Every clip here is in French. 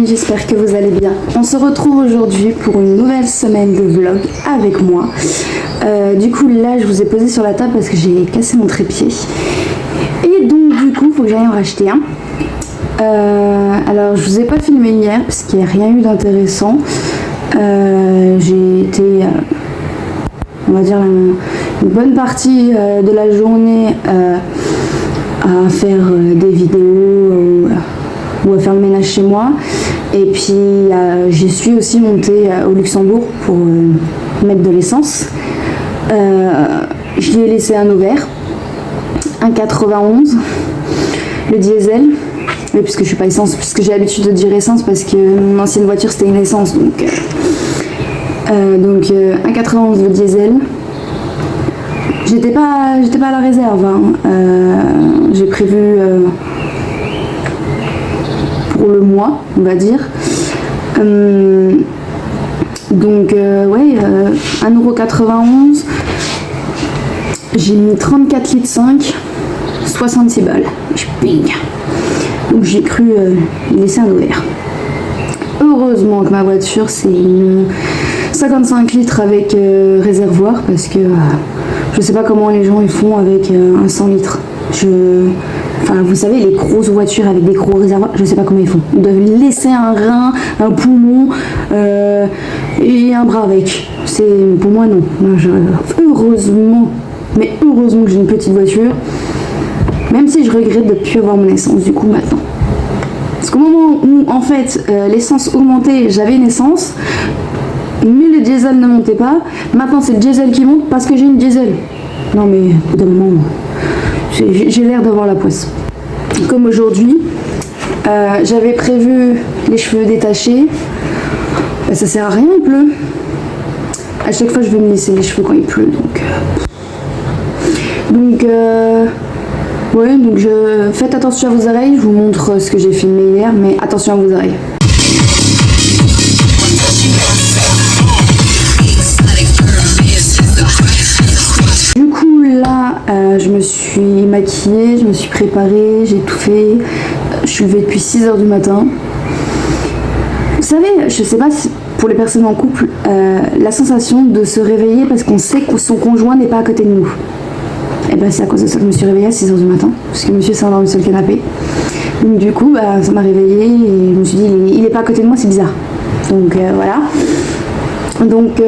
amis, j'espère que vous allez bien. On se retrouve aujourd'hui pour une nouvelle semaine de vlog avec moi. Du coup là je vous ai posé sur la table parce que j'ai cassé mon trépied. Et donc du coup il faut que j'aille en racheter un. Alors je vous ai pas filmé hier parce qu'il n'y a rien eu d'intéressant. J'ai été, on va dire, une bonne partie de la journée à faire des vidéos ou à faire le ménage chez moi. Et puis j'y suis aussi montée au Luxembourg pour mettre de l'essence. Je lui ai laissé un ouvert, un 91, le diesel. Mais puisque je suis pas essence, puisque j'ai l'habitude de dire essence parce que mon ancienne voiture c'était une essence, donc un 91 le diesel. J'étais pas à la réserve, hein. J'ai prévu pour le mois, on va dire. Ouais, 1,91 €. J'ai mis 34 litres 5, 66 balles. Je ping. Donc j'ai cru laisser un ouvert. Heureusement que ma voiture c'est une 55 litres avec réservoir parce que je sais pas comment les gens ils font avec un 100 litres. Enfin, vous savez, les grosses voitures avec des gros réservoirs, je sais pas comment ils font. Ils doivent laisser un rein, un poumon et un bras avec. Pour moi non. Heureusement que j'ai une petite voiture. Même si je regrette de ne plus avoir mon essence du coup maintenant. Parce qu'au moment où en fait l'essence augmentait, j'avais une essence, mais le diesel ne montait pas. Maintenant c'est le diesel qui monte parce que j'ai une diesel. Non mais au bout d'un moment, j'ai l'air d'avoir la poisse. Comme aujourd'hui, j'avais prévu les cheveux détachés. Ben, ça sert à rien, il pleut. À chaque fois je vais me laisser les cheveux quand il pleut. Ouais, donc faites attention à vos oreilles, je vous montre ce que j'ai filmé hier, mais attention à vos oreilles. Du coup là, je me suis maquillée, je me suis préparée, j'ai tout fait. Je suis levée depuis 6 h du matin. Vous savez, je sais pas si pour les personnes en couple, la sensation de se réveiller parce qu'on sait que son conjoint n'est pas à côté de nous. Et ben c'est à cause de ça que je me suis réveillée à 6 h du matin, parce que monsieur s'est endormi sur le canapé. Donc du coup, ça m'a réveillée et je me suis dit, il est pas à côté de moi, c'est bizarre. Donc voilà. Donc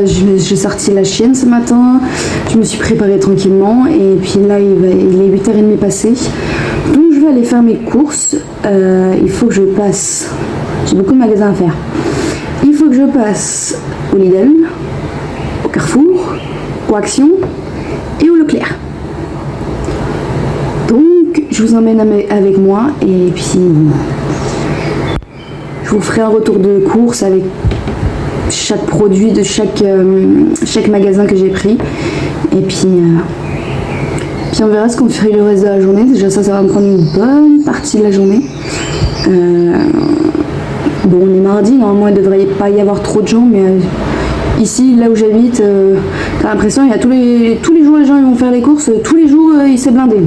j'ai sorti la chienne ce matin, je me suis préparée tranquillement, et puis là il est 8h30 passé. Donc je vais aller faire mes courses. Il faut que je passe, j'ai beaucoup de magasins à faire. Il faut que je passe au Lidl, au Carrefour, au Action et au Leclerc. Donc je vous emmène avec moi et puis je vous ferai un retour de course avec chaque produit de chaque magasin que j'ai pris, et puis on verra ce qu'on fait le reste de la journée. Déjà ça va me prendre une bonne partie de la journée. Bon, on est mardi, normalement il ne devrait pas y avoir trop de gens, mais ici, là où j'habite, t'as l'impression qu'il y a tous les jours les gens ils vont faire les courses, tous les jours il s'est blindé.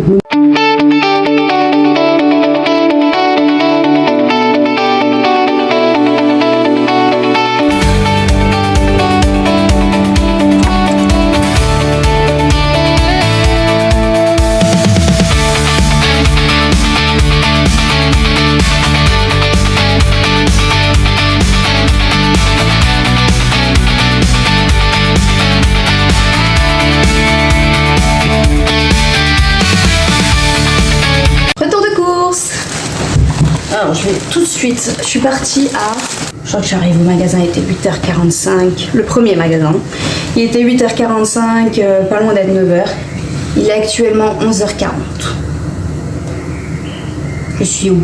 Alors je vais tout de suite, je suis partie je crois que j'arrive au magasin, il était 8h45, le premier magasin. Il était 8h45, pas loin d'être 9h. Il est actuellement 11h40. Je suis où?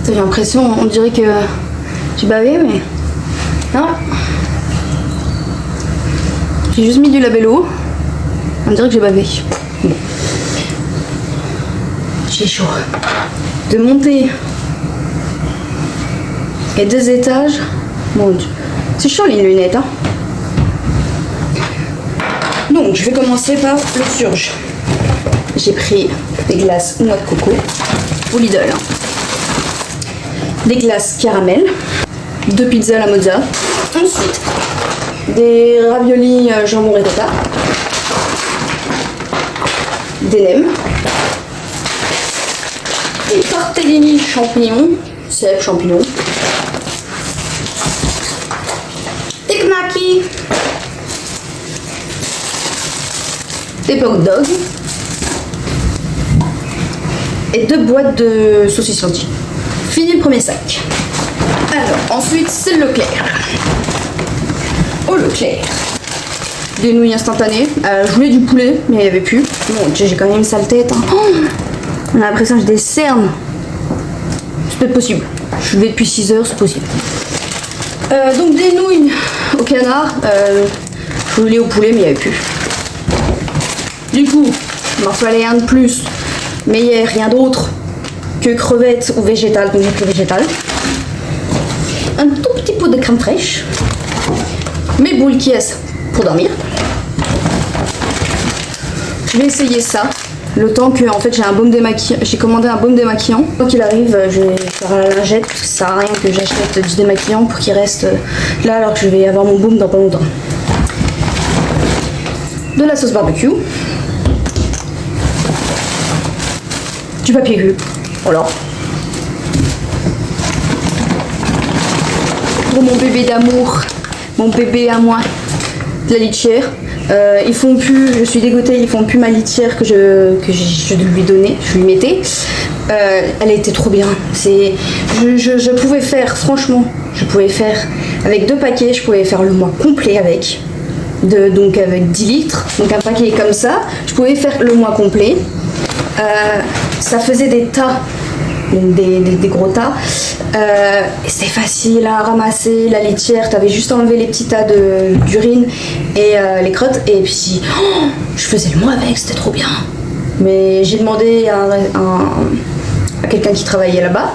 J'ai l'impression, on dirait que j'ai bavé, mais non. J'ai juste mis du labello. On dirait que j'ai bavé. Bon. J'ai chaud. De monter et 2 étages, mon Dieu, c'est chaud les lunettes, hein. Donc je vais commencer par le surge. J'ai pris des glaces noix de coco au Lidl. des glaces caramel, 2 pizzas à la mozza, ensuite des raviolis jambon ricotta, des nems, des tortellini champignons, cèpes champignons, des knackis, des hot dogs et 2 boîtes de saucisses lentilles. Fini le premier sac. Alors, ensuite, c'est le Leclerc. Au Leclerc. Des nouilles instantanées. Je voulais du poulet, mais il n'y avait plus. Bon, j'ai quand même une sale tête. Hein. Oh, on a l'impression que j'ai des cernes. C'est peut-être possible. Je suis levée depuis 6 heures, c'est possible. Donc, des nouilles au canard. Je voulais au poulet, mais il n'y avait plus. Du coup, il m'en fallait un de plus. Mais il n'y a rien d'autre que crevettes ou végétales, donc j'ai pris végétales. Un tout petit pot de crème fraîche. Mes boules qui est pour dormir. Je vais essayer ça. Le temps que en fait j'ai un baume démaquillant. J'ai commandé un baume démaquillant. Quand il arrive, je vais faire la lingette parce que ça sert à rien que j'achète du démaquillant pour qu'il reste là alors que je vais avoir mon baume dans pas longtemps. De la sauce barbecue. Du papier cul. Voilà. Pour mon bébé d'amour, mon bébé à moi, de la litière. Ils font plus, je suis dégoûtée, ils font plus ma litière que je lui donnais, je lui mettais. Elle était trop bien. Je pouvais faire, franchement, je pouvais faire avec 2 paquets, je pouvais faire le mois complet avec. Donc avec 10 litres, donc un paquet comme ça, je pouvais faire le mois complet. Ça faisait des tas, des gros tas. C'est facile à ramasser, la litière, t'avais juste enlevé les petits tas d'urine et les crottes, et puis je faisais le mois avec, c'était trop bien. Mais j'ai demandé à quelqu'un qui travaillait là-bas,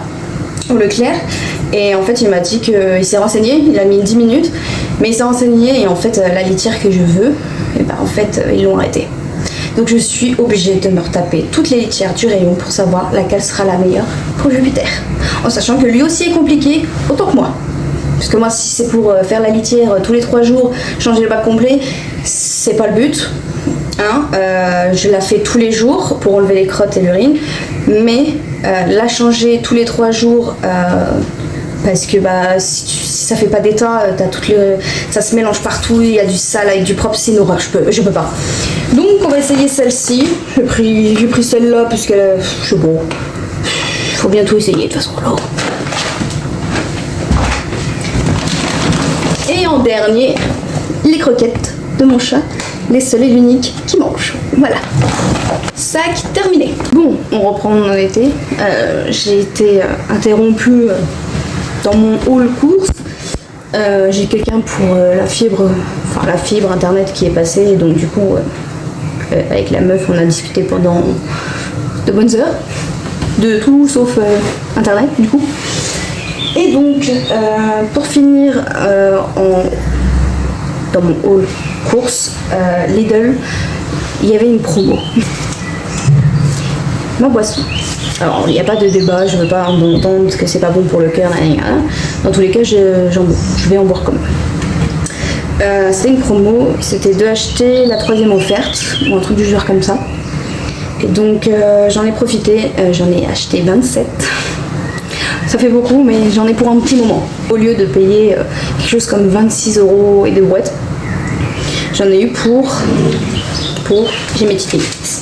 au Leclerc, et en fait il m'a dit qu'il s'est renseigné, il a mis 10 minutes, mais il s'est renseigné et en fait la litière que je veux, et ben, en fait ils l'ont arrêtée. Donc je suis obligée de me retaper toutes les litières du rayon pour savoir laquelle sera la meilleure pour Jupiter. En sachant que lui aussi est compliqué, autant que moi. Parce que moi, si c'est pour faire la litière tous les 3 jours, changer le bac complet, c'est pas le but. Hein, je la fais tous les jours pour enlever les crottes et l'urine. Mais la changer tous les 3 jours... parce que bah, si ça fait pas d'état, ça se mélange partout, il y a du sale avec du propre, c'est une horreur, je peux pas. Donc on va essayer celle-ci. J'ai pris celle-là parce que je sais pas, faut bien tout essayer de toute façon là. Et en dernier, les croquettes de mon chat, les seuls et l'unique qui mange. Voilà. Sac terminé. Bon, on reprend mon été. J'ai été interrompue dans mon hall course. J'ai quelqu'un pour la fibre internet qui est passée, et donc du coup avec la meuf on a discuté pendant de bonnes heures de tout sauf internet du coup. Et donc pour finir dans mon hall course Lidl, il y avait une promo. Ma boisson. Alors, il n'y a pas de débat, je ne veux pas entendre que c'est pas bon pour le cœur. Dans tous les cas, je vais en boire quand même. C'est une promo, c'était de acheter la 3e offerte, ou un truc du genre comme ça. Et donc, j'en ai profité, j'en ai acheté 27. Ça fait beaucoup, mais j'en ai pour un petit moment. Au lieu de payer quelque chose comme 26 € et des boîtes, j'en ai eu pour j'ai mes petites limites.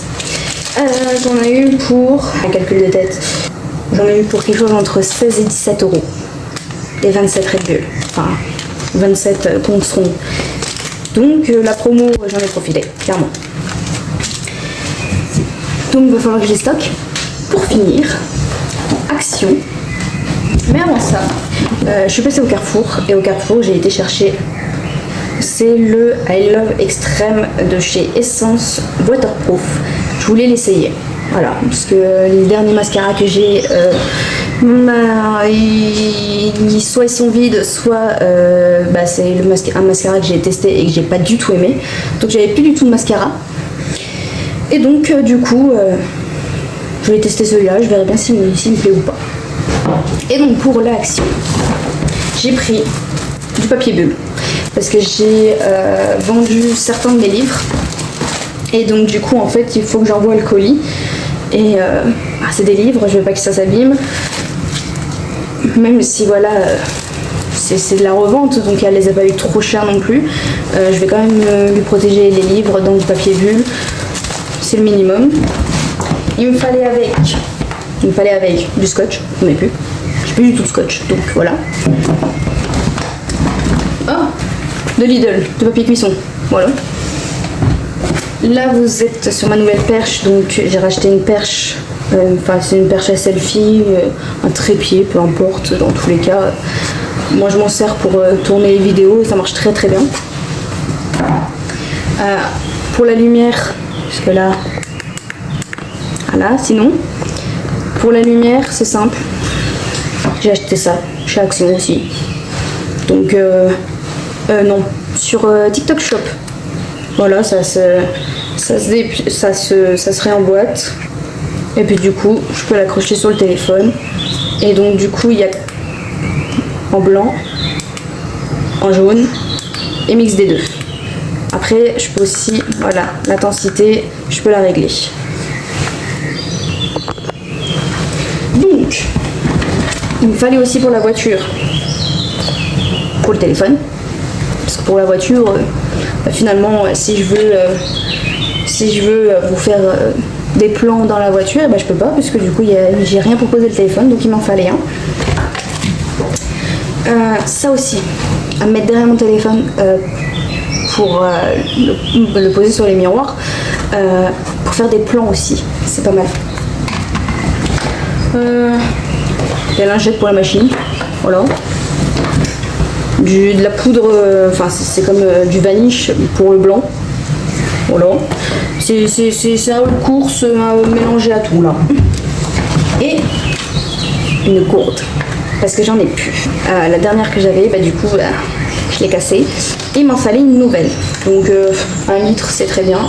J'en ai eu pour, un calcul de tête, j'en ai eu pour quelque chose entre 16 et 17 €. Et 27 Red Bull, enfin 27 comptes ronds. Donc la promo, j'en ai profité, clairement. Donc il va falloir que je les stocke. Pour finir, action. Mais avant ça, je suis passée au Carrefour, et au Carrefour j'ai été chercher, c'est le I Love Extreme de chez Essence Waterproof. Je voulais l'essayer, voilà, parce que les derniers mascaras que j'ai, soit ils sont vides, soit c'est un mascara que j'ai testé et que j'ai pas du tout aimé, donc j'avais plus du tout de mascara, et donc du coup je vais tester celui-là, je verrai bien s'il me plaît ou pas. Et donc pour l'action, j'ai pris du papier bulle parce que j'ai vendu certains de mes livres et donc du coup en fait il faut que j'envoie le colis et c'est des livres, je veux pas que ça s'abîme, même si voilà c'est de la revente donc elle les a pas eu trop cher non plus. Je vais quand même lui protéger les livres, donc du papier bulle, c'est le minimum. Il me fallait avec du scotch, j'en ai plus. J'ai plus du tout de scotch, donc voilà. Oh, de Lidl, de papier cuisson, voilà. Là vous êtes sur ma nouvelle perche, donc j'ai racheté une perche, c'est une perche à selfie, un trépied, peu importe, dans tous les cas. Moi je m'en sers pour tourner les vidéos et ça marche très très bien. Pour la lumière, parce que là, voilà, sinon, pour la lumière c'est simple, j'ai acheté ça chez Action aussi. Donc non, sur TikTok Shop. Voilà, ça se réemboîte. Et puis du coup, je peux l'accrocher sur le téléphone. Et donc du coup, il y a en blanc, en jaune et mix des deux. Après, je peux aussi, voilà, l'intensité, je peux la régler. Donc, il me fallait aussi pour la voiture, pour le téléphone. Parce que pour la voiture, finalement, si je veux vous faire des plans dans la voiture, je peux pas, parce que du coup, j'ai rien pour poser le téléphone, donc il m'en fallait un. Ça aussi, à mettre derrière mon téléphone pour le poser sur les miroirs, pour faire des plans aussi, c'est pas mal. La lingette pour la machine, voilà. De la poudre, c'est comme du vanish pour le blanc, voilà. C'est un course mélangé à tout là. Et une gourde, parce que j'en ai plus. La dernière que j'avais, du coup, je l'ai cassée. Et il m'en fallait une nouvelle. Donc 1 litre, c'est très bien,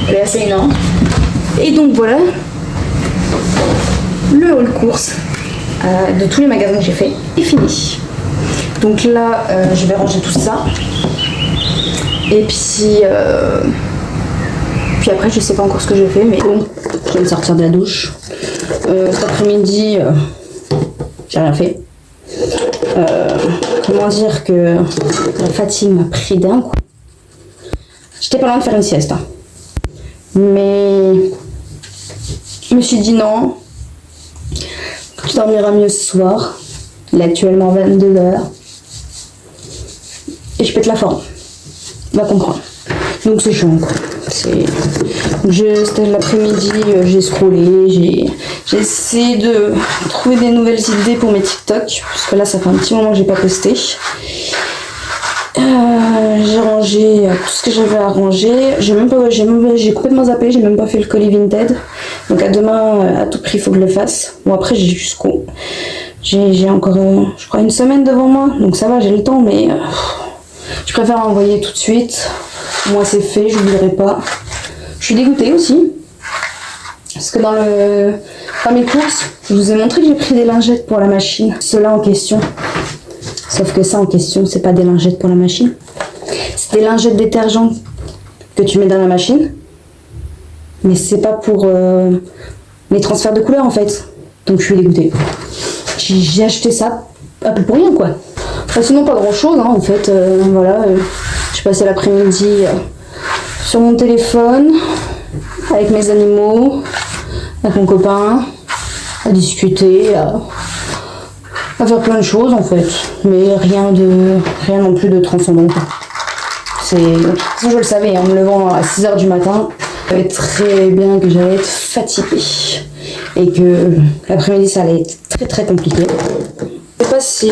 elle est assez énorme. Et donc voilà, le haul course de tous les magasins que j'ai fait est fini. Donc là, je vais ranger tout ça. Et puis après, je sais pas encore ce que je fais, mais bon, je vais me sortir de la douche. Cet après-midi, j'ai rien fait. Comment dire que la fatigue m'a pris d'un coup. J'étais pas loin de faire une sieste, hein. Mais je me suis dit non, tu dormiras mieux ce soir. Il est actuellement 22h. Et je pète la forme. On va comprendre. Donc c'est chiant, quoi. C'était l'après-midi, j'ai scrollé, j'ai essayé de trouver des nouvelles idées pour mes TikTok, parce que là ça fait un petit moment que j'ai pas posté. J'ai rangé tout ce que j'avais à ranger. J'ai complètement zappé, j'ai même pas fait le colis Vinted. Donc à demain, à tout prix, il faut que je le fasse. Bon après j'ai encore, je crois, une semaine devant moi, donc ça va, j'ai le temps, mais je préfère envoyer tout de suite. Moi c'est fait, je n'oublierai pas. Je suis dégoûtée aussi, parce que dans mes courses, je vous ai montré que j'ai pris des lingettes pour la machine. Ceux-là en question. Sauf que ça en question, c'est pas des lingettes pour la machine. C'est des lingettes détergents que tu mets dans la machine. Mais c'est pas pour les transferts de couleurs en fait. Donc je suis dégoûtée. J'ai acheté ça un peu pour rien quoi. Enfin, sinon pas grand chose hein, en fait. Voilà, j'ai passé l'après-midi sur mon téléphone avec mes animaux, avec mon copain, à discuter, à faire plein de choses en fait, mais rien non plus de transcendant. Je le savais, en me levant à 6h du matin, je savais très bien que j'allais être fatiguée et que l'après-midi ça allait être très très compliqué. Je sais pas si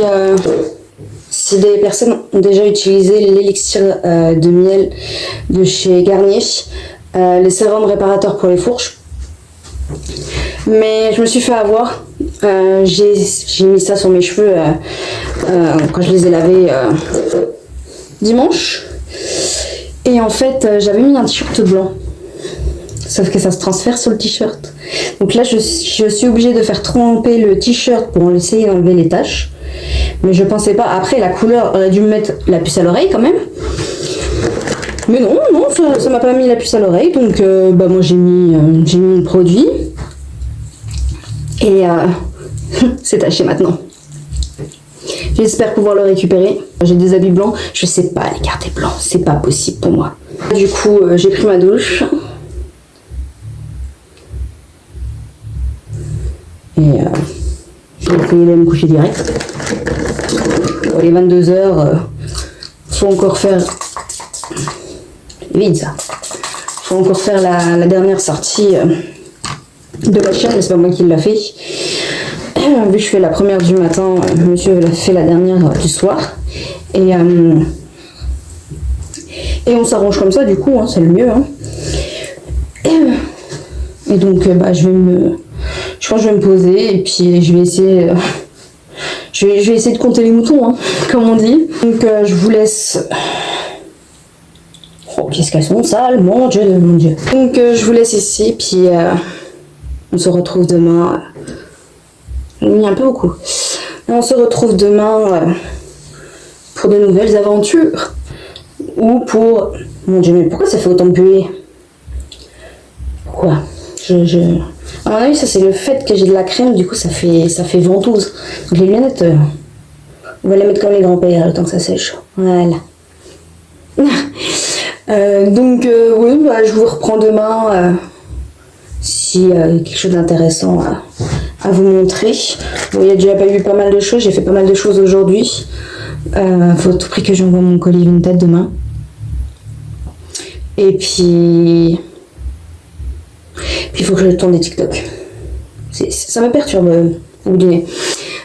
des personnes ont déjà utilisé l'élixir de miel de chez Garnier, les sérums réparateurs pour les fourches. Mais je me suis fait avoir. J'ai mis ça sur mes cheveux quand je les ai lavés dimanche. Et en fait, j'avais mis un t-shirt blanc. sauf que ça se transfère sur le t-shirt. Donc là, je suis obligée de faire tremper le t-shirt pour essayer d'enlever les taches. Mais je pensais pas. Après, la couleur aurait dû me mettre la puce à l'oreille quand même. Mais non, ça m'a pas mis la puce à l'oreille. Donc, moi, j'ai mis le produit. Et c'est taché maintenant. J'espère pouvoir le récupérer. J'ai des habits blancs. Je sais pas les garder blancs. C'est pas possible pour moi. Du coup, j'ai pris ma douche. Et je vais aller me coucher direct. Pour les 22h, faut encore faire... Vite ça. Faut encore faire la dernière sortie de la chaîne, mais c'est pas moi qui l'a fait. Vu que je fais la première du matin, monsieur a fait la dernière du soir. Et on s'arrange comme ça, du coup, hein, c'est le mieux. Hein. Et donc, je pense que je vais me poser et puis je vais essayer... Je vais essayer de compter les moutons, hein, comme on dit. Donc, je vous laisse... Oh, qu'est-ce qu'elles sont sales, mon Dieu, mon Dieu. Donc, je vous laisse ici, puis on se retrouve demain. Oui, un peu beaucoup. On se retrouve demain pour de nouvelles aventures. Ou pour... Mon Dieu, mais pourquoi ça fait autant de buée? Pourquoi? À mon avis, ça c'est le fait que j'ai de la crème, du coup ça fait ventouse. Donc les lunettes, on va les mettre comme les grands-pères le temps que ça sèche. Voilà. Donc oui, je vous reprends demain si quelque chose d'intéressant à vous montrer. Bon, il y a déjà pas eu pas mal de choses, j'ai fait pas mal de choses aujourd'hui. Faut à tout prix que j'envoie mon colis Vinted demain. Et puis il faut que je tourne des TikTok. Ça me perturbe, vous dîner.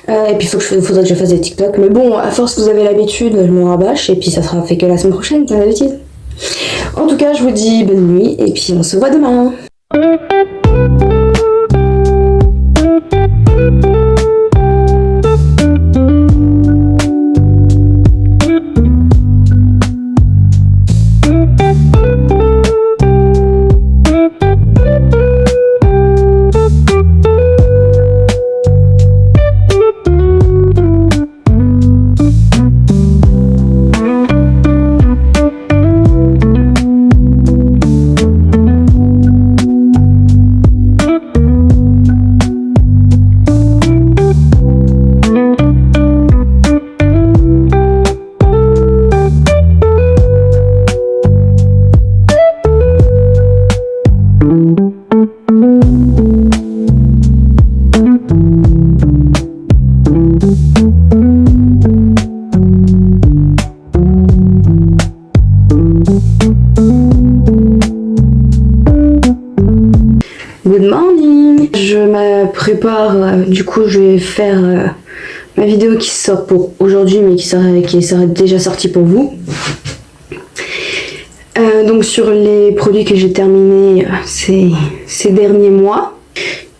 Et puis il faudrait que je fasse des TikTok. Mais bon, à force vous avez l'habitude, je m'en rabâche. Et puis ça sera fait que la semaine prochaine, comme d'habitude. En tout cas, je vous dis bonne nuit. Et puis on se voit demain. Good morning. Je me prépare, du coup je vais faire ma vidéo qui sort pour aujourd'hui mais qui serait déjà sortie pour vous. Donc sur les produits que j'ai terminés ces derniers mois,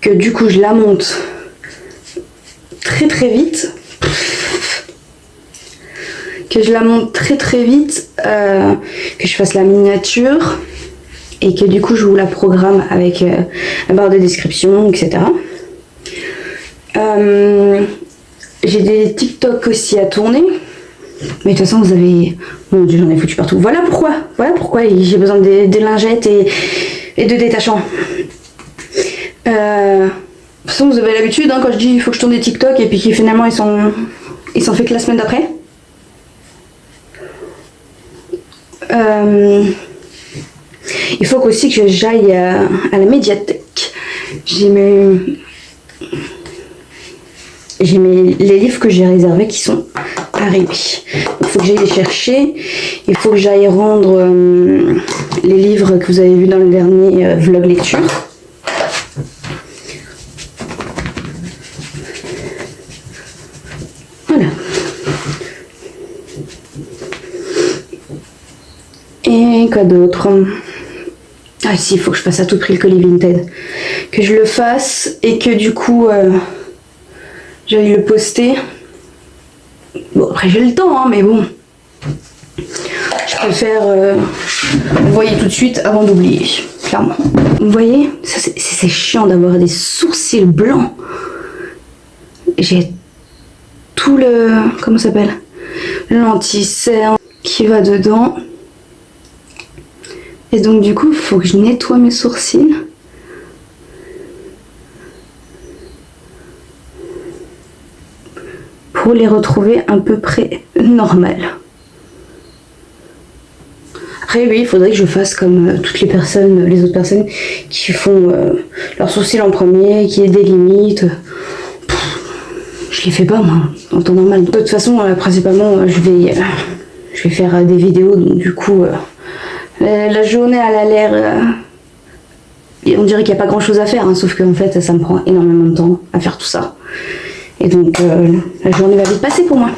que du coup je la monte très vite, que je fasse la miniature et que du coup je vous la programme avec la barre de description, etc. J'ai des TikTok aussi à tourner, mais de toute façon vous avez... Mon Dieu, j'en ai foutu partout. Voilà pourquoi j'ai besoin de lingettes et de détachants. De toute façon vous avez l'habitude, hein, quand je dis il faut que je tourne des TikTok et puis qui finalement ils sont faits que la semaine d'après. Il faut aussi que j'aille à la médiathèque. J'ai les livres que j'ai réservés qui sont arrivés. Il faut que j'aille les chercher. Il faut que j'aille rendre les livres que vous avez vus dans le dernier vlog lecture. Voilà. Et quoi d'autre? Ah si, il faut que je fasse à tout prix le colis Vinted. Que je le fasse et que du coup j'aille le poster. Bon, après j'ai le temps, hein, mais bon. Je préfère envoyer tout de suite avant d'oublier. clairement. Vous voyez, c'est chiant d'avoir des sourcils blancs. J'ai tout le... comment ça s'appelle? L'anti-cerne qui va dedans. Et donc du coup, il faut que je nettoie mes sourcils. Pour les retrouver à peu près normal. Après oui, il faudrait que je fasse comme toutes les autres personnes qui font leurs sourcils en premier, qui aient des limites. Je les fais pas moi, en temps normal. De toute façon, principalement, je vais faire des vidéos, donc du coup, la journée elle a l'air... on dirait qu'il n'y a pas grand chose à faire, hein, sauf qu'en fait ça me prend énormément de temps à faire tout ça. Et donc la journée va vite passer pour moi.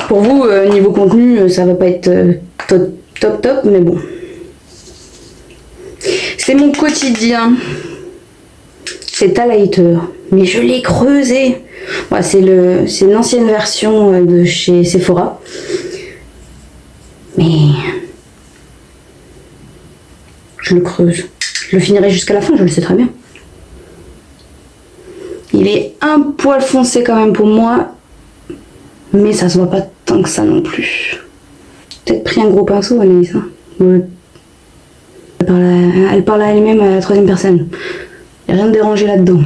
Pour vous, niveau contenu, ça va pas être top, mais bon. C'est mon quotidien. C'est highlighter, mais je l'ai creusé. Ouais, c'est une ancienne version de chez Sephora. Mais je le creuse. Je le finirai jusqu'à la fin, je le sais très bien. Il est un poil foncé quand même pour moi, mais ça se voit pas tant que ça non plus. Peut-être pris un gros pinceau, Anaïs. Hein. Ouais. Elle parle à elle-même à la troisième personne. Il n'y a rien de dérangé là-dedans.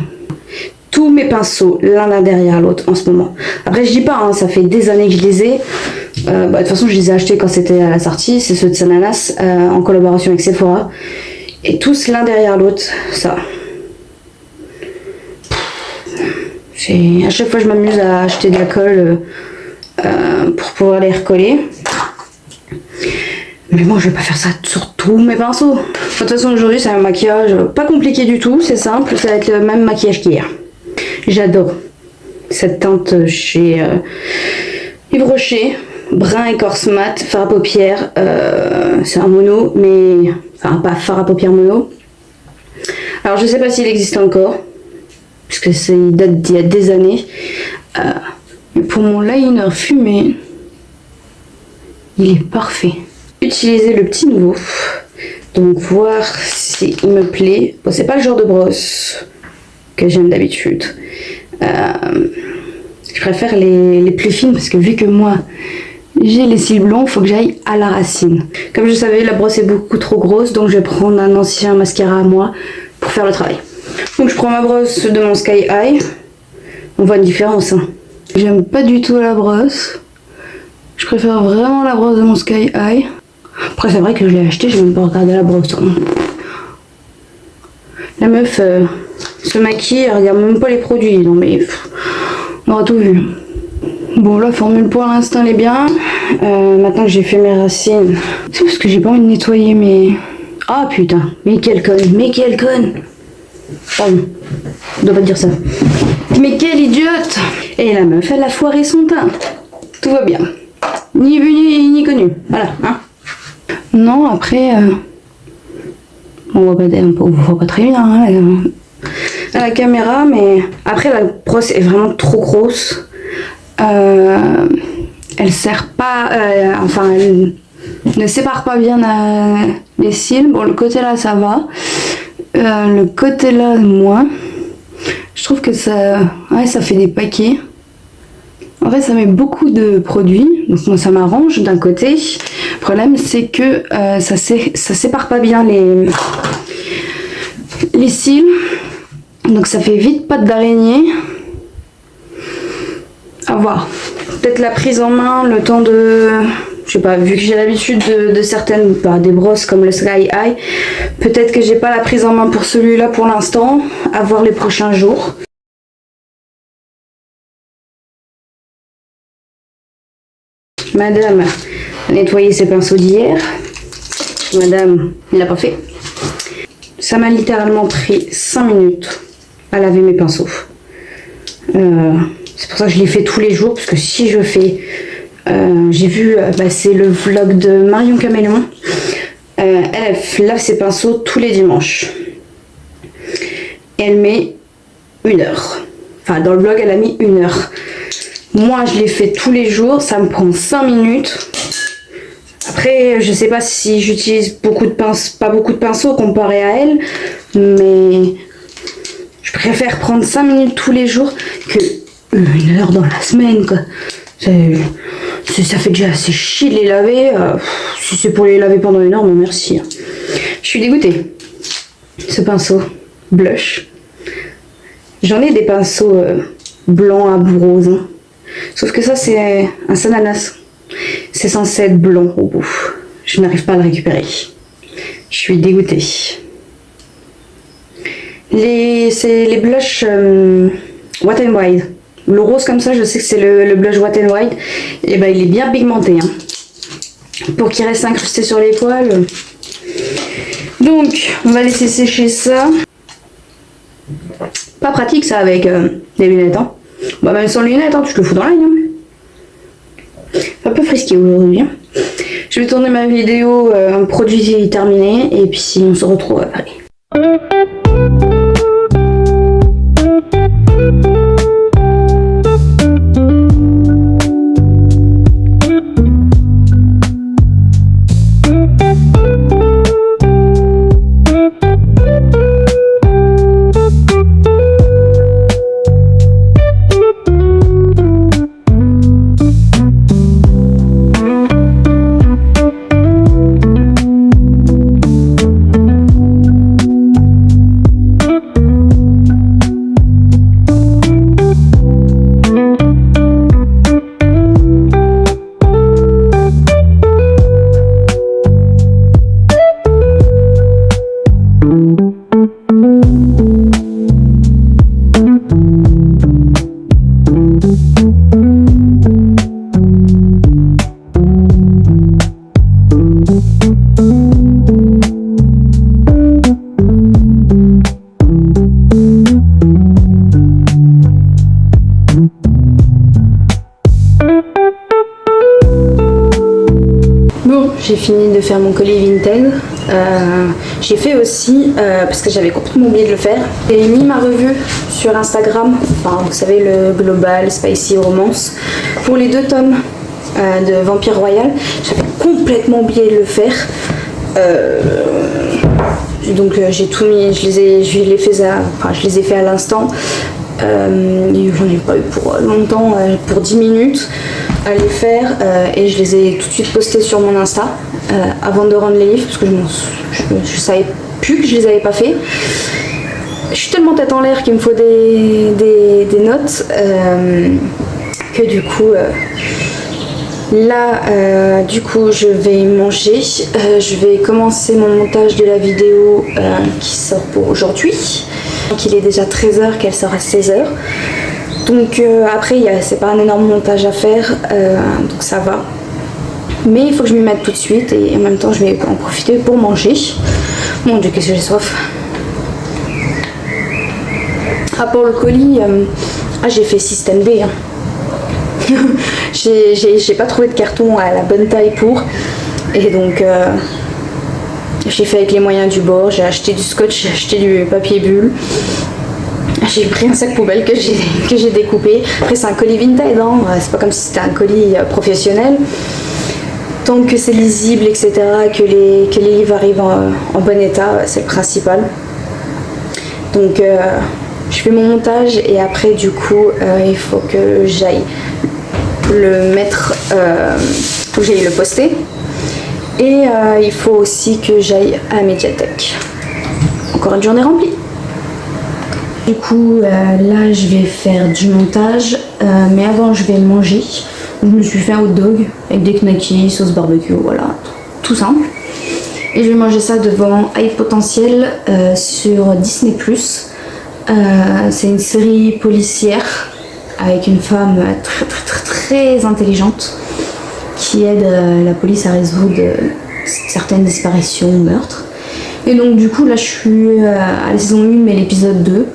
Tous mes pinceaux, l'un derrière l'autre en ce moment. Après, je dis pas, hein, ça fait des années que je les ai. De toute façon, je les ai achetés quand c'était à la sortie. C'est ceux de Sananas en collaboration avec Sephora. Et tous l'un derrière l'autre, ça. À chaque fois, je m'amuse à acheter de la colle pour pouvoir les recoller. Mais bon, je vais pas faire ça sur tous mes pinceaux. De toute façon, aujourd'hui, c'est un maquillage pas compliqué du tout. C'est simple, ça va être le même maquillage qu'hier. J'adore cette teinte chez Yves Rocher. Brun écorce mat, fard à paupières. C'est un mono, mais... Enfin, pas fard à paupières mono. Alors, je sais pas s'il existe encore. Parce que il date d'il y a des années. Mais pour mon liner fumé, il est parfait. Utiliser le petit nouveau. Donc voir s'il me plaît. Bon, c'est pas le genre de brosse que j'aime d'habitude. Je préfère les plus fines parce que vu que moi j'ai les cils blonds, il faut que j'aille à la racine. Comme je savais, la brosse est beaucoup trop grosse, donc je vais prendre un ancien mascara à moi pour faire le travail. Donc je prends ma brosse de mon Sky High. On voit une différence. Hein. J'aime pas du tout la brosse. Je préfère vraiment la brosse de mon Sky High. Après c'est vrai que je l'ai acheté, j'ai même pas regardé la brosse. Hein. La meuf se maquille, elle regarde même pas les produits. Non mais on aura tout vu. Bon la formule pour l'instant elle est bien. Maintenant que j'ai fait mes racines, c'est parce que j'ai pas envie de nettoyer mes... Ah putain, mais quelle conne. Pardon, je dois pas dire ça. Mais quelle idiote! Et la meuf, elle a foiré son teint. Tout va bien. Ni vu ni connu. Voilà, hein. Non, après... on voit pas très bien hein, à la caméra, mais après la brosse est vraiment trop grosse. Elle sert pas... enfin, elle ne sépare pas bien les cils. Bon, le côté là, ça va. Le côté là, moins. Je trouve que ça fait des paquets. En fait, ça met beaucoup de produits. Donc moi, ça m'arrange d'un côté. Le problème, c'est que ça sépare pas bien les cils. Donc ça fait vite patte d'araignée. À voir. Peut-être la prise en main, le temps de... Je sais pas, vu que j'ai l'habitude de certaines, des brosses comme le Sky High, peut-être que j'ai pas la prise en main pour celui-là pour l'instant, à voir les prochains jours. Madame a nettoyé ses pinceaux d'hier. Madame, il l'a pas fait. Ça m'a littéralement pris 5 minutes à laver mes pinceaux. C'est pour ça que je les fais tous les jours, parce que si je fais... j'ai vu, c'est le vlog de Marion Caméléon. Elle lave ses pinceaux tous les dimanches. Et elle met 1 heure. Enfin, dans le vlog, elle a mis 1 heure. Moi, je les fais tous les jours. Ça me prend 5 minutes. Après, je sais pas si j'utilise pas beaucoup de pinceaux comparé à elle, mais je préfère prendre 5 minutes tous les jours que 1 heure dans la semaine, quoi. Ça fait déjà assez chier de les laver. Si c'est pour les laver pendant 1 heure, non merci. Je suis dégoûtée. Ce pinceau blush. J'en ai des pinceaux blancs à bout rose. Hein. Sauf que ça, c'est un Sananas. C'est censé être blanc au bout. Je n'arrive pas à le récupérer. Je suis dégoûtée. C'est les blushs Wet n Wild. Le rose comme ça, je sais que c'est le blush Wet n Wild. Et ben il est bien pigmenté. Hein. Pour qu'il reste incrusté sur les poils. Donc, on va laisser sécher ça. Pas pratique ça avec des lunettes. Hein. Bah même sans lunettes, hein, tu te le fous dans l'œil. Hein. Un peu frisqué aujourd'hui. Hein. Je vais tourner ma vidéo produit terminé et puis on se retrouve après. J'ai fini de faire mon colis Vinted. J'ai fait aussi, parce que j'avais complètement oublié de le faire, j'ai mis ma revue sur Instagram, enfin vous savez le Global Spicy Romance, pour les 2 tomes de Vampire Royal. J'avais complètement oublié de le faire. Donc j'ai tout mis, je les ai fait à l'instant. J'en ai pas eu pour longtemps, pour 10 minutes à les faire et je les ai tout de suite postés sur mon Insta avant de rendre les livres parce que je savais plus que je les avais pas fait. Je suis tellement tête en l'air qu'il me faut des notes que du coup là du coup je vais manger, je vais commencer mon montage de la vidéo qui sort pour aujourd'hui. Donc il est déjà 13h, qu'elle sort à 16h. Donc après c'est pas un énorme montage à faire, donc ça va. Mais il faut que je m'y mette tout de suite et en même temps je vais en profiter pour manger. Mon Dieu, qu'est-ce que j'ai soif. Ah pour le colis, j'ai fait système D. Hein. j'ai pas trouvé de carton à la bonne taille pour. Et donc j'ai fait avec les moyens du bord, j'ai acheté du scotch, j'ai acheté du papier bulle. J'ai pris un sac poubelle que j'ai découpé. Après c'est un colis Vinted, hein. C'est pas comme si c'était un colis professionnel. Tant que c'est lisible, etc., que les livres arrivent en bon état, c'est le principal. Donc je fais mon montage et après du coup il faut que j'aille le mettre, faut que j'aille le poster. Et il faut aussi que j'aille à la médiathèque. Encore une journée remplie. Du coup, là, je vais faire du montage, mais avant, je vais manger. Je me suis fait un hot dog avec des knackis, sauce barbecue, voilà, tout simple. Et je vais manger ça devant High Potentiel sur Disney+. C'est une série policière avec une femme très intelligente qui aide la police à résoudre certaines disparitions ou meurtres. Et donc du coup là je suis à la saison 1 mais l'épisode 2.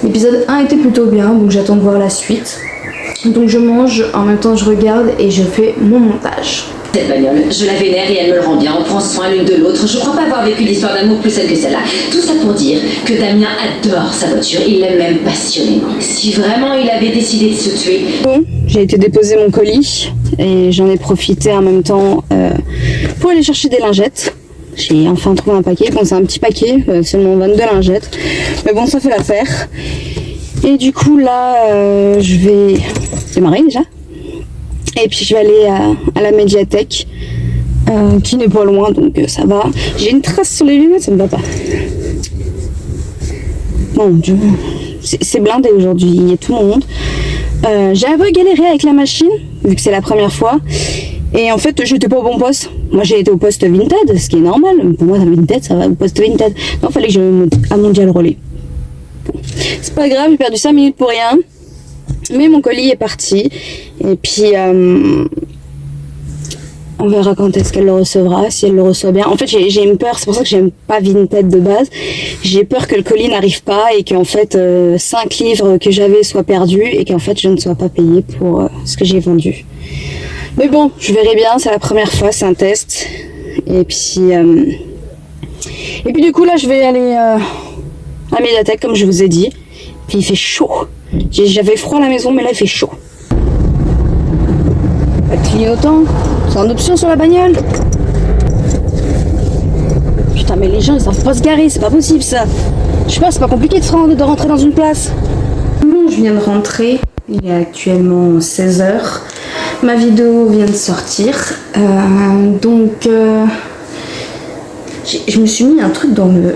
L'épisode 1 était plutôt bien, donc j'attends de voir la suite. Donc je mange, en même temps je regarde et je fais mon montage. Cette bagnole, je la vénère et elle me le rend bien. On prend soin l'une de l'autre. Je crois pas avoir vécu l'histoire d'amour plus saine que celle-là. Tout ça pour dire que Damien adore sa voiture. Il l'aime même passionnément. Si vraiment il avait décidé de se tuer... Bon, j'ai été déposer mon colis et j'en ai profité en même temps pour aller chercher des lingettes. J'ai enfin trouvé un paquet. Bon, c'est un petit paquet, seulement 22 lingettes. Mais bon, ça fait l'affaire. Et du coup, là, je vais démarrer déjà. Et puis je vais aller à la médiathèque qui n'est pas loin, donc ça va. J'ai une trace sur les lunettes, ça me va pas. Mon Dieu, c'est blindé aujourd'hui, il y a tout le monde. J'ai un peu galéré avec la machine, vu que c'est la première fois. Et en fait, j'étais pas au bon poste. Moi, j'ai été au poste Vinted, ce qui est normal. Pour moi, Vinted, ça va au poste Vinted. Non, il fallait que je me à Mondial Relais. Bon. C'est pas grave, j'ai perdu 5 minutes pour rien. Mais mon colis est parti. Et puis, on verra quand est-ce qu'elle le recevra, si elle le reçoit bien. En fait, j'ai une peur, c'est pour ça que j'aime pas Vinted de base. J'ai peur que le colis n'arrive pas et qu'en fait, 5 livres que j'avais soient perdus et qu'en fait, je ne sois pas payée pour ce que j'ai vendu. Mais bon, je verrai bien, c'est la première fois, c'est un test. Et puis du coup, là, je vais aller à la médiathèque, comme je vous ai dit. Puis il fait chaud. J'avais froid à la maison, mais là, il fait chaud. Pas de clignotant, c'est en option sur la bagnole. Putain, mais les gens, ils savent pas se garer, c'est pas possible, ça. Je sais pas, c'est pas compliqué de rentrer dans une place. Bon, je viens de rentrer. Il est actuellement 16h. Ma vidéo vient de sortir. Donc, je me suis mis un truc dans le...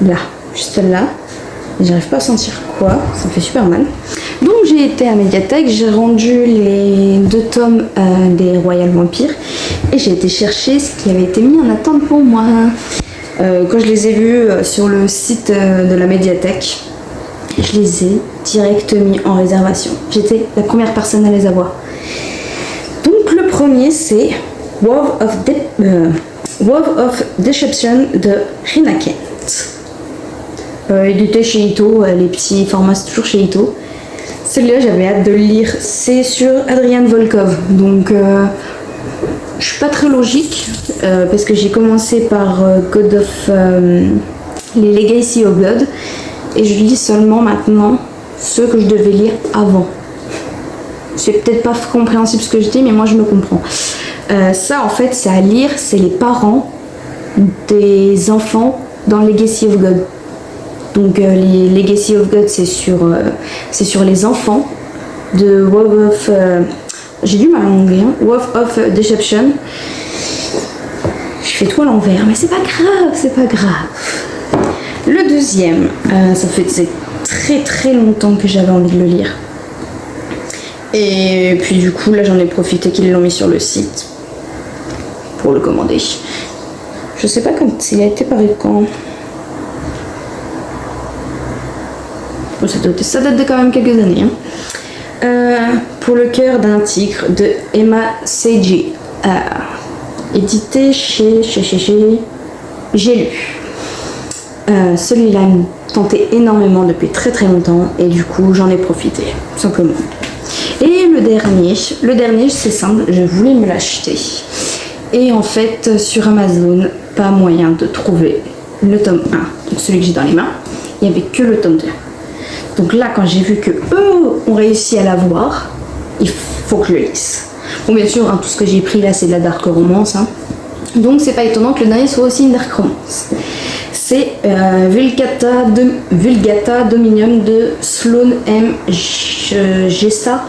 Là, juste là. J'arrive pas à sentir quoi, ça me fait super mal. Donc j'ai été à la médiathèque, j'ai rendu les 2 tomes des Royal Vampires et j'ai été chercher ce qui avait été mis en attente pour moi. Quand je les ai vus sur le site de la médiathèque, je les ai direct mis en réservation. J'étais la première personne à les avoir. Donc le premier c'est Wove of Deception de Rina Kent. Il était chez Ito, les petits formats c'est toujours chez Ito. Celui-là j'avais hâte de le lire, c'est sur Adrian Volkov, donc je suis pas très logique parce que j'ai commencé par les Legacy of God et je lis seulement maintenant ceux que je devais lire avant. C'est peut-être pas compréhensible ce que je dis, mais moi je me comprends. Ça en fait c'est à lire, c'est les parents des enfants dans Legacy of God. Donc les Legacy of God c'est sur les enfants de Wove of... j'ai du mal à l'anglais, hein, Wove of Deception. Je fais tout à l'envers, mais c'est pas grave, c'est pas grave. Le deuxième, ça fait très très longtemps que j'avais envie de le lire. Et puis du coup là j'en ai profité qu'ils l'ont mis sur le site pour le commander. Je sais pas quand il a été paru quand. Ça date de quand même quelques années. Hein. Pour le cœur d'un tigre de Emma Seiji. Édité chez J'ai lu. Celui-là me tentait énormément depuis très très longtemps et du coup j'en ai profité, tout simplement. Et le dernier c'est simple, je voulais me l'acheter. Et en fait sur Amazon, pas moyen de trouver le tome 1, donc celui que j'ai dans les mains, il n'y avait que le tome 2. Donc là, quand j'ai vu que eux ont réussi à l'avoir, il faut que je le lise. Bon, bien sûr, hein, tout ce que j'ai pris là, c'est de la dark romance. Hein. Donc, c'est pas étonnant que le dernier soit aussi une dark romance. C'est Vulgata Dominium de Sloan M. Gesta,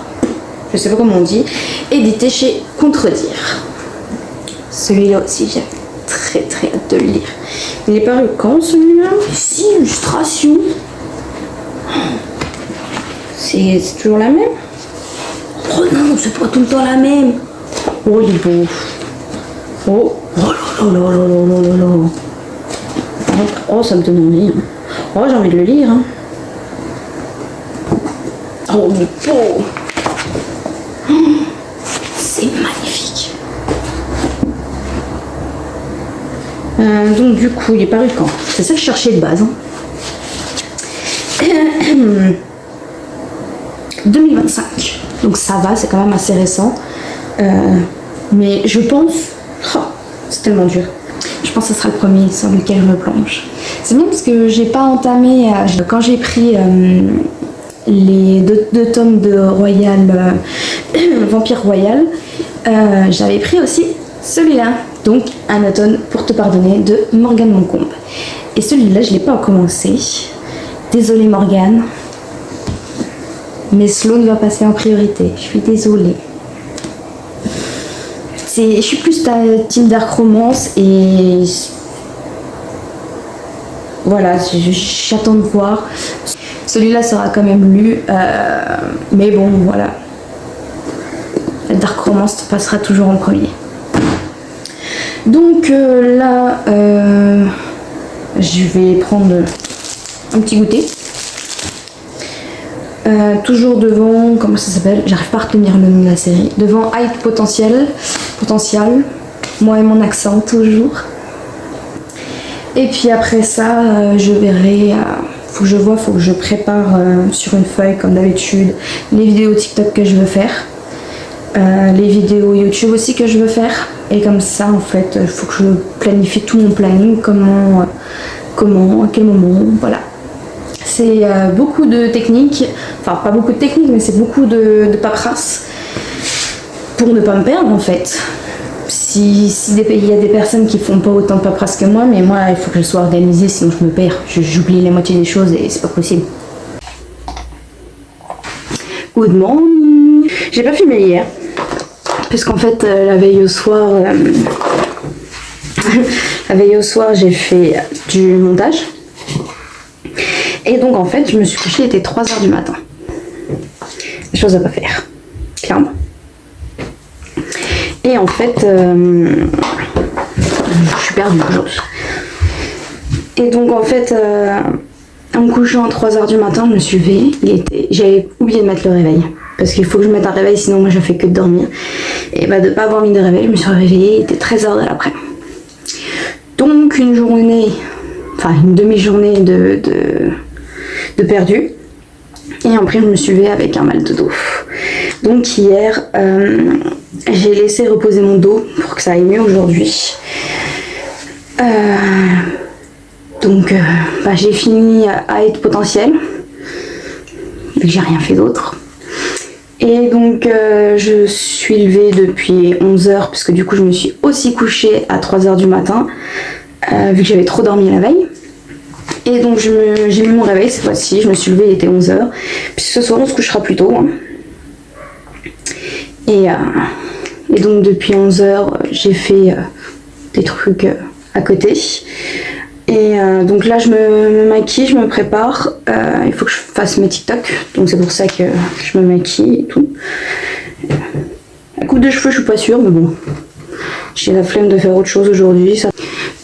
je sais pas comment on dit, édité chez Contredire. Celui-là aussi, j'ai très très hâte de le lire. Il est paru quand celui-là? 6 illustrations. C'est toujours la même? Oh non, c'est pas tout le temps la même. Oh, il est beau. Oh, oh là là là là là là. Oh, ça me donne envie. Hein. Oh, j'ai envie de le lire. Hein. Oh, il est beau. Oh, c'est magnifique. Donc, du coup, il est paru quand? C'est ça que je cherchais de base. Hein. 2025, donc ça va, c'est quand même assez récent. Mais je pense... Oh, c'est tellement dur. Je pense que ce sera le premier sur lequel je me plonge. C'est bien parce que j'ai pas entamé... quand j'ai pris les deux tomes de Royal... Vampire Royal, j'avais pris aussi celui-là. Donc, Un automne pour te pardonner de Morgane Moncombe. Et celui-là, je l'ai pas commencé. Désolée Morgane. Mais Sloane va passer en priorité. Je suis désolée. Je suis plus team dark romance et voilà, j'attends de voir. Celui-là sera quand même lu, mais bon, voilà. La dark romance passera toujours en premier. Donc là, je vais prendre un petit goûter. Toujours devant, comment ça s'appelle? J'arrive pas à retenir le nom de la série. Devant High Potential, moi et mon accent toujours. Et puis après ça, je verrai. Faut que je prépare sur une feuille comme d'habitude les vidéos TikTok que je veux faire, les vidéos YouTube aussi que je veux faire. Et comme ça, en fait, il faut que je planifie tout mon planning, comment, à quel moment, voilà. C'est beaucoup de techniques, enfin pas beaucoup de techniques, mais c'est beaucoup de paperasse pour ne pas me perdre en fait. Il y a des personnes qui font pas autant de paperasse que moi, mais moi il faut que je sois organisée, sinon je me perds. J'oublie la moitié des choses et c'est pas possible. Good morning. J'ai pas filmé hier, parce qu'en fait la veille au soir, j'ai fait du montage. Et donc en fait, je me suis couchée, il était 3h du matin. Chose à pas faire, clairement. Et en fait, je suis perdue aujourd'hui. Et donc en fait, en me couchant à 3h du matin, je me suis levée. J'avais oublié de mettre le réveil. Parce qu'il faut que je mette un réveil, sinon moi je fais que de dormir. Et bah de pas avoir mis de réveil, je me suis réveillée, il était 13h de l'après-midi. Donc une demi-journée de perdu. Et après je me suis levée avec un mal de dos. Donc hier j'ai laissé reposer mon dos pour que ça aille mieux aujourd'hui. Donc j'ai fini à être potentiel, vu que j'ai rien fait d'autre. Et donc je suis levée depuis 11h, parce que du coup je me suis aussi couchée à 3h du matin, vu que j'avais trop dormi la veille. Et donc j'ai mis mon réveil cette fois-ci, je me suis levée, il était 11h. Puis ce soir on se couchera plus tôt. Hein. Et donc depuis 11h j'ai fait des trucs à côté. Et donc là je me maquille, je me prépare. Il faut que je fasse mes TikTok, donc c'est pour ça que je me maquille et tout. La coupe de cheveux je suis pas sûre, mais bon. J'ai la flemme de faire autre chose aujourd'hui.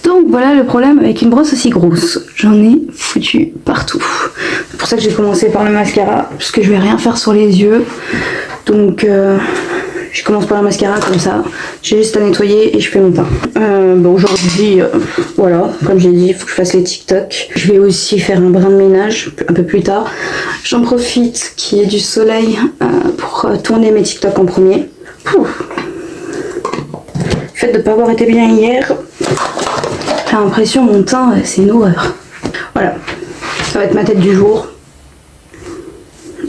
Donc voilà le problème avec une brosse aussi grosse. J'en ai foutu partout. C'est pour ça que j'ai commencé par le mascara, parce que je vais rien faire sur les yeux. Donc je commence par le mascara comme ça. J'ai juste à nettoyer et je fais mon teint. Bon aujourd'hui, voilà, comme j'ai dit, il faut que je fasse les TikTok. Je vais aussi faire un brin de ménage un peu plus tard. J'en profite qu'il y ait du soleil pour tourner mes TikTok en premier. Pouf. Le fait de ne pas avoir été bien hier, j'ai l'impression mon teint c'est une horreur. Voilà, ça va être ma tête du jour.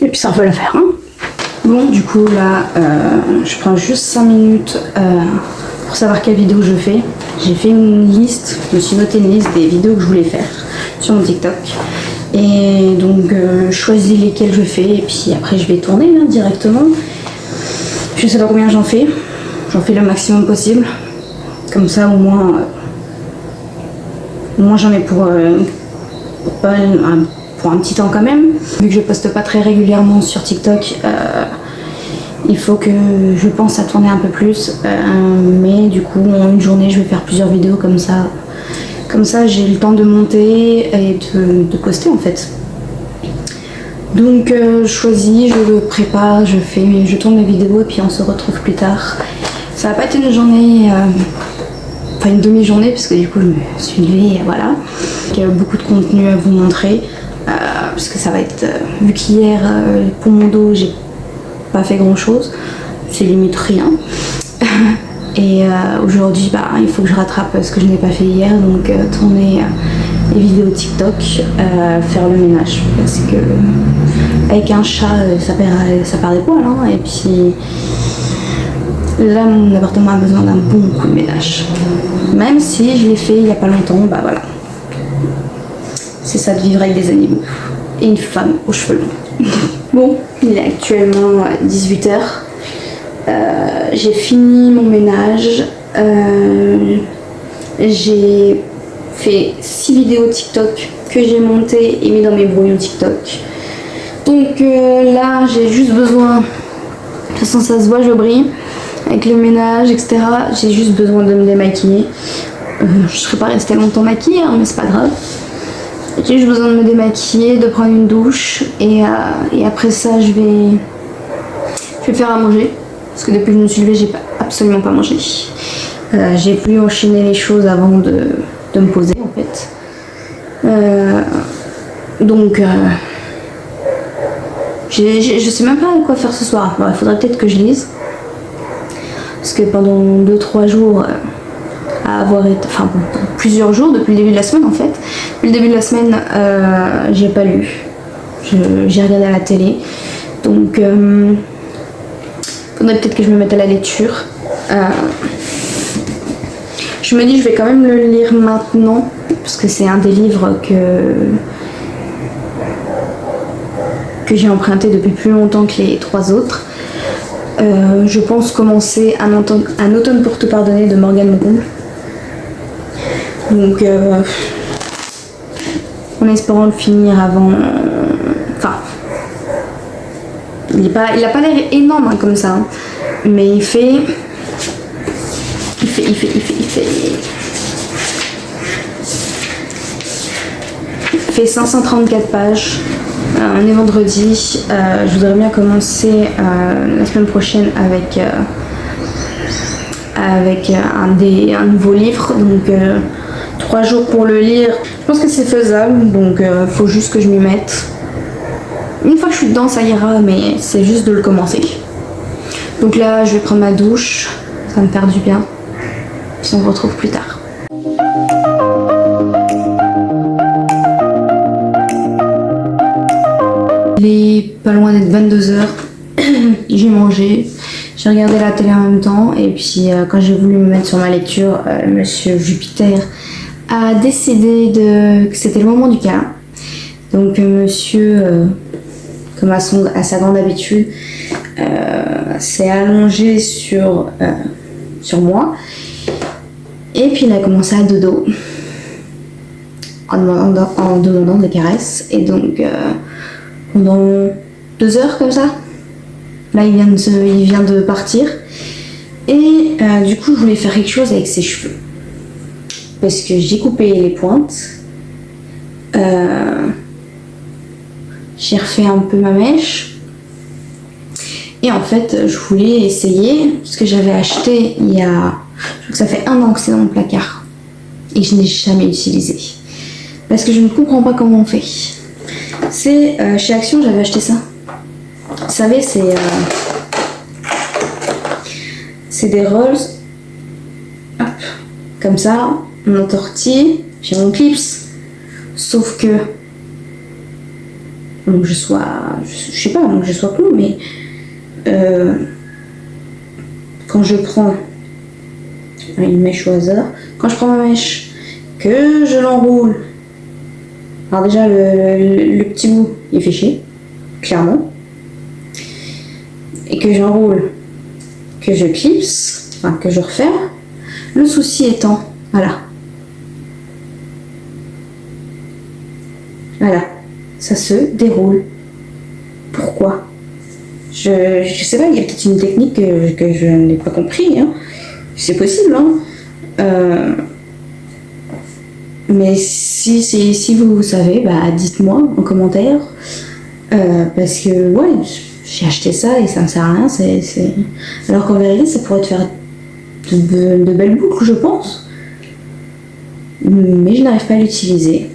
Et puis ça va la faire, hein. Bon, du coup là, je prends juste 5 minutes pour savoir quelle vidéo je fais. J'ai fait une liste, je me suis noté une liste des vidéos que je voulais faire sur mon TikTok. Et donc je choisis lesquelles je fais et puis après je vais tourner hein, directement. Je sais pas combien j'en fais le maximum possible. Comme ça au moins j'en ai pour un petit temps quand même. Vu que je poste pas très régulièrement sur TikTok, il faut que je pense à tourner un peu plus. Mais du coup en une journée je vais faire plusieurs vidéos comme ça. Comme ça j'ai le temps de monter et de poster en fait. Donc je choisis, je prépare, je tourne mes vidéos et puis on se retrouve plus tard. Ça va pas être une journée, enfin une demi-journée parce que du coup je me suis levée, voilà. Il y a beaucoup de contenu à vous montrer parce que ça va être, vu qu'hier pour mon dos j'ai pas fait grand chose, c'est limite rien. Et aujourd'hui, il faut que je rattrape ce que je n'ai pas fait hier, donc tourner les vidéos TikTok, faire le ménage, parce que avec un chat, ça perd des poils, hein, et puis là, mon appartement a besoin d'un bon coup de ménage. Même si je l'ai fait il n'y a pas longtemps, voilà. C'est ça de vivre avec des animaux. Et une femme aux cheveux longs. Bon, il est actuellement 18h. J'ai fini mon ménage. J'ai fait 6 vidéos TikTok que j'ai montées et mis dans mes brouillons TikTok. Donc là, j'ai juste besoin... De toute façon, ça se voit, je brille. Avec le ménage, etc. J'ai juste besoin de me démaquiller. Je serais pas restée longtemps maquillée, hein, mais c'est pas grave. J'ai juste besoin de me démaquiller, de prendre une douche. Et après ça, je vais faire à manger. Parce que depuis que je me suis levée, j'ai absolument pas mangé. J'ai pu enchaîner les choses avant de me poser, en fait. Donc... je sais même pas quoi faire ce soir. Il faudrait peut-être que je lise. Parce que pendant 2-3 jours, plusieurs jours, depuis le début de la semaine en fait, depuis le début de la semaine, j'ai pas lu. J'ai regardé à la télé. Donc, faudrait peut-être que je me mette à la lecture. Je me dis, je vais quand même le lire maintenant, parce que c'est un des livres que j'ai emprunté depuis plus longtemps que les 3 autres. Je pense commencer Un automne pour te pardonner de Morgane Moncomble. Donc, en espérant le finir avant... il a pas l'air énorme hein, comme ça, hein. Mais il fait 534 pages. On est vendredi. Je voudrais bien commencer la semaine prochaine avec un nouveau livre. Donc 3 jours pour le lire. Je pense que c'est faisable. Donc faut juste que je m'y mette. Une fois que je suis dedans, ça ira. Mais c'est juste de le commencer. Donc là, je vais prendre ma douche. Ça va me faire du bien. Puis on se retrouve plus tard. Il est pas loin d'être 22h, j'ai mangé, j'ai regardé la télé en même temps et puis quand j'ai voulu me mettre sur ma lecture, Monsieur Jupiter a décidé que c'était le moment du câlin. Donc monsieur, comme à sa grande habitude, s'est allongé sur moi et puis il a commencé à dodo en demandant des caresses et donc... pendant 2 heures comme ça. Là il vient de partir. Et du coup je voulais faire quelque chose avec ses cheveux. Parce que j'ai coupé les pointes. J'ai refait un peu ma mèche. Et en fait je voulais essayer ce que j'avais acheté il y a... Je crois que ça fait 1 an que c'est dans mon placard. Et que je n'ai jamais utilisé. Parce que je ne comprends pas comment on fait. C'est chez Action, j'avais acheté ça. Vous savez, c'est des rolls. Hop, comme ça, on entortille. J'ai mon clips. Sauf que, donc je sais pas, donc je sois clou, mais quand je prends une mèche au hasard, quand je prends ma mèche, que je l'enroule. Alors déjà, le petit bout, il fait chier, clairement. Et que j'enroule, que je clipse, enfin que je referme. Le souci étant, voilà. Voilà, ça se déroule. Pourquoi ? Je sais pas, il y a peut-être une technique que je n'ai pas compris, hein. C'est possible, hein. Mais si vous savez, dites-moi en commentaire. Parce que, ouais, j'ai acheté ça et ça ne sert à rien. Alors qu'en vérité, ça pourrait te faire de belles boucles, je pense. Mais je n'arrive pas à l'utiliser.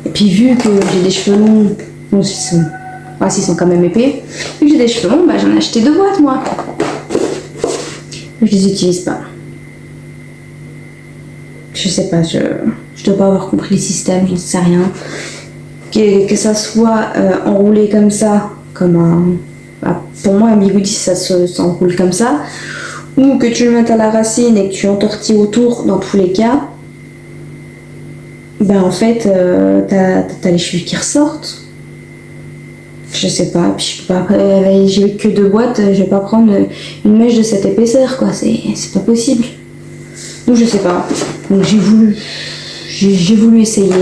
Et puis, vu que j'ai des cheveux longs, bon, s'ils sont quand même épais, vu que j'ai des cheveux longs, j'en ai acheté 2 boîtes, moi. je les utilise pas. Je sais pas, je dois pas avoir compris le système, je ne sais rien. Que ça soit enroulé comme ça, comme un... Bah, pour moi un bigoudi ça s'enroule comme ça, ou que tu le mettes à la racine et que tu entortilles autour, dans tous les cas, ben en fait t'as les cheveux qui ressortent. Je sais pas, puis je peux pas, j'ai que 2 boîtes, je vais pas prendre une mèche de cette épaisseur quoi, c'est pas possible. Donc je sais pas, donc j'ai voulu essayer.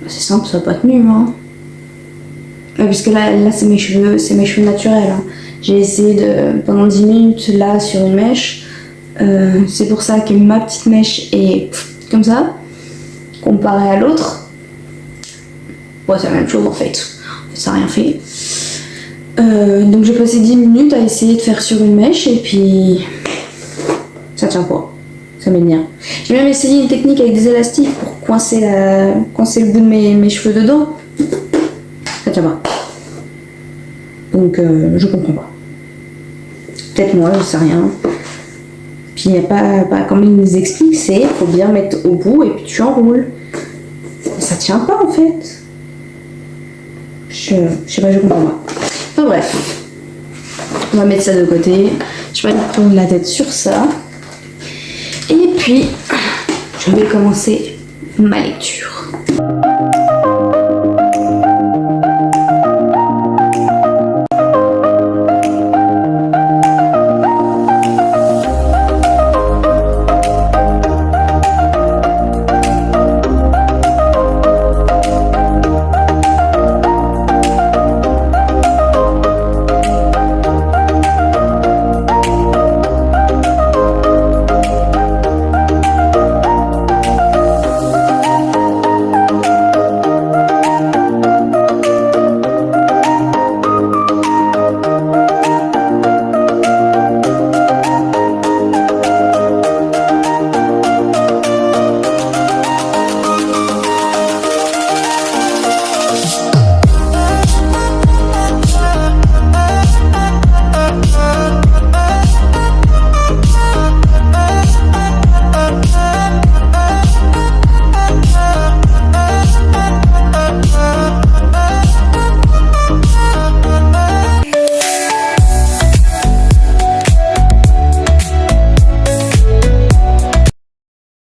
C'est simple, ça n'a pas tenu hein. Puisque là c'est mes cheveux naturels hein. J'ai essayé pendant 10 minutes là sur une mèche. C'est pour ça que ma petite mèche est comme ça comparée à l'autre. Ouais, c'est la même chose en fait, ça n'a rien fait. Donc j'ai passé 10 minutes à essayer de faire sur une mèche et puis ça tient pas, ça m'énerve. J'ai même essayé une technique avec des élastiques pour coincer le bout de mes cheveux dedans. Ça tient pas. Donc je comprends pas. Peut-être moi, je sais rien. Puis il n'y a pas comme ils nous expliquent, c'est faut bien mettre au bout et puis tu enroules. Ça tient pas en fait. Je sais pas, je comprends pas. Enfin bref. On va mettre ça de côté. Je vais aller prendre la tête sur ça. Et puis, je vais commencer ma lecture.